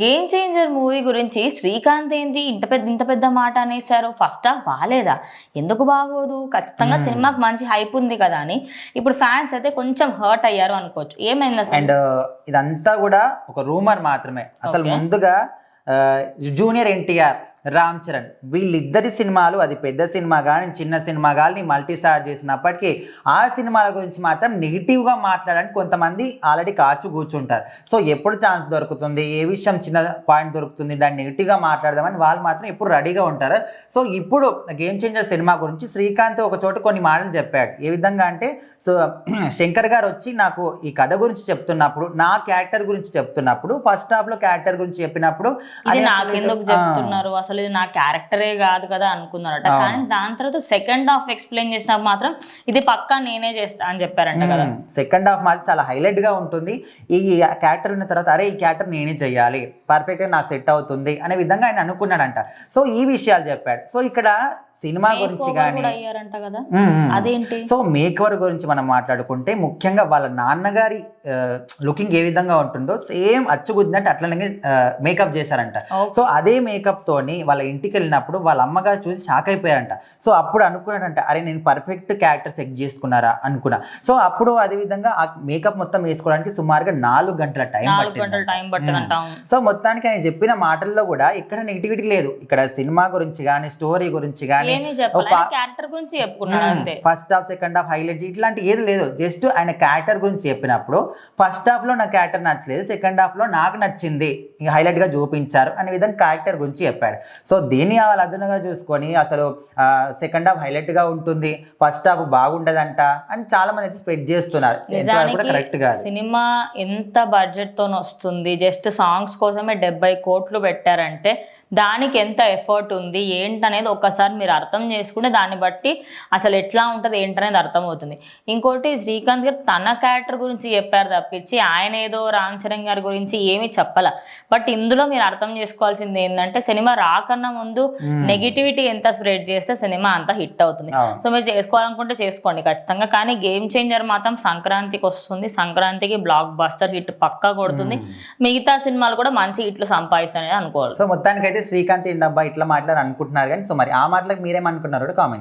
Game changer movie గురించి శ్రీకాంత్ ఏంటి ఇంత పెద్ద మాట అనేసారు. ఫస్ట్ హాఫ్ బాగాలేదా? ఎందుకు బాగోదు? ఖచ్చితంగా సినిమాకి మంచి హైప్ ఉంది కదా అని ఇప్పుడు ఫ్యాన్స్ అయితే కొంచెం హర్ట్ అయ్యారు అనుకోవచ్చు. ఏమైంది అసలు? అండ్ ఇదంతా కూడా ఒక రూమర్ మాత్రమే. అసలు ముందుగా జూనియర్ ఎన్టీఆర్, రామ్ చరణ్ వీళ్ళిద్దరి సినిమాలు, అది పెద్ద సినిమా కానీ చిన్న సినిమా కానీ మల్టీ స్టార్ చేసినప్పటికీ ఆ సినిమాల గురించి మాత్రం నెగిటివ్గా మాట్లాడడానికి కొంతమంది ఆల్రెడీ కాచు కూర్చుంటారు. సో ఎప్పుడు ఛాన్స్ దొరుకుతుంది, ఏ విషయం చిన్న పాయింట్ దొరుకుతుంది, దాన్ని నెగిటివ్గా మాట్లాడదామని వాళ్ళు మాత్రం ఎప్పుడు రెడీగా ఉంటారు. సో ఇప్పుడు గేమ్ చేంజర్ సినిమా గురించి శ్రీకాంత్ ఒక చోట కొన్ని మాటలు చెప్పాడు. ఏ విధంగా అంటే, సో శంకర్ గారు వచ్చి నాకు ఈ కథ గురించి చెప్తున్నప్పుడు, నా క్యారెక్టర్ గురించి చెప్తున్నప్పుడు, ఫస్ట్ హాఫ్లో క్యారెక్టర్ గురించి చెప్పినప్పుడు నాకెందుకు చెప్తున్నారు, అసలు ఇది నా క్యారెక్టరే కాదు కదా అనుకున్నారట. కానీ దాని తర్వాత సెకండ్ హాఫ్ ఎక్స్ప్లెయిన్ చేసినప్పుడు మాత్రం ఇది పక్కా నేనే చేస్తా అని చెప్పారంట కదా. సెకండ్ హాఫ్ మాత్రం చాలా హైలైట్ గా ఉంటుంది. ఈ క్యారెక్టర్ ఉన్న తర్వాత అరే ఈ క్యారెక్టర్ నేనే చేయాలి, పర్ఫెక్ట్ గా నాకు సెట్ అవుతుంది అనే విధంగా ఆయన అనుకున్నాడంట. సో ఈ విషయాలు చెప్పాడు. సో ఇక్కడ సినిమా గురించి కానీ అదేంటి, సో మేక్ ఓవర్ గురించి మనం మాట్లాడుకుంటే ముఖ్యంగా వాళ్ళ నాన్నగారి లుకింగ్ ఏ విధంగా ఉంటుందో సేమ్ అచ్చుగుద్దినట్టు అట్లనే మేకప్ చేశారంట. సో అదే మేకప్ తోని వాళ్ళ ఇంటికి వెళ్ళినప్పుడు వాళ్ళ అమ్మగారు చూసి షాక్ అయిపోయారంట. సో అప్పుడు అనుకున్నాడంట అరే నేను పర్ఫెక్ట్ క్యారెక్టర్ సెట్ చేసుకున్నారా అనుకున్నా. సో అప్పుడు అదే విధంగా ఆ మేకప్ మొత్తం వేసుకోవడానికి సుమారుగా 4 గంటల టైం పట్టిందంట. సో మొత్తానికి ఆయన చెప్పిన మాటల్లో కూడా ఇక్కడ నెగిటివిటీ లేదు. ఇక్కడ సినిమా గురించి కానీ స్టోరీ గురించి కానీ first half second half highlight ఇట్లాంటి ఏది లేదు. జస్ట్ ఆయన క్యారెక్టర్ గురించి చెప్పినప్పుడు ఫస్ట్ హాఫ్ లో నా క్యారెక్టర్ నచ్చలేదు, సెకండ్ హాఫ్ లో నాకు నచ్చింది, హైలైట్ గా చూపించారు అనే విధంగా క్యారెక్టర్ గురించి చెప్పాడు. సో దీన్ని వాళ్ళు అదనంగా చూసుకొని అసలు సెకండ్ హాఫ్ హైలైట్ గా ఉంటుంది, ఫస్ట్ హాఫ్ బాగుండదంట అని చాలా మంది అయితే స్ప్రెడ్ చేస్తున్నారు. కరెక్ట్ గా సినిమా ఎంత బడ్జెట్ తో వస్తుంది, జస్ట్ సాంగ్స్ కోసమే 70 కోట్లు పెట్టారంటే దానికి ఎంత ఎఫర్ట్ ఉంది ఏంటనేది ఒక్కసారి మీరు అర్థం చేసుకుంటే దాన్ని బట్టి అసలు ఎట్లా ఉంటుంది ఏంటనేది అర్థమవుతుంది. ఇంకోటి శ్రీకాంత్ గారు తన క్యారెక్టర్ గురించి చెప్పారు తప్పించి ఆయన ఏదో రామ్ చరణ్ గారి గురించి ఏమీ చెప్పాల. బట్ ఇందులో మీరు అర్థం చేసుకోవాల్సింది ఏంటంటే సినిమా రాకన్నా ముందు నెగిటివిటీ ఎంత స్ప్రెడ్ చేస్తే సినిమా అంత హిట్ అవుతుంది. సో మీరు చేసుకోవాలనుకుంటే చేసుకోండి ఖచ్చితంగా. కానీ గేమ్ చేంజర్ మాత్రం సంక్రాంతికి వస్తుంది, సంక్రాంతికి బ్లాక్ బస్టర్ హిట్ పక్కా కొడుతుంది. మిగతా సినిమాలు కూడా మంచి హిట్లు సంపాదిస్తాయని అనుకోవాలి. సో మొత్తానికి అయితే శ్రీకాంత్ ఏందబ్బా ఇట్లా మాట్లాడారు అనుకుంటున్నారు కానీ, సో మరి ఆ మాటలకు మీరేమనుకున్నారో కామెంట్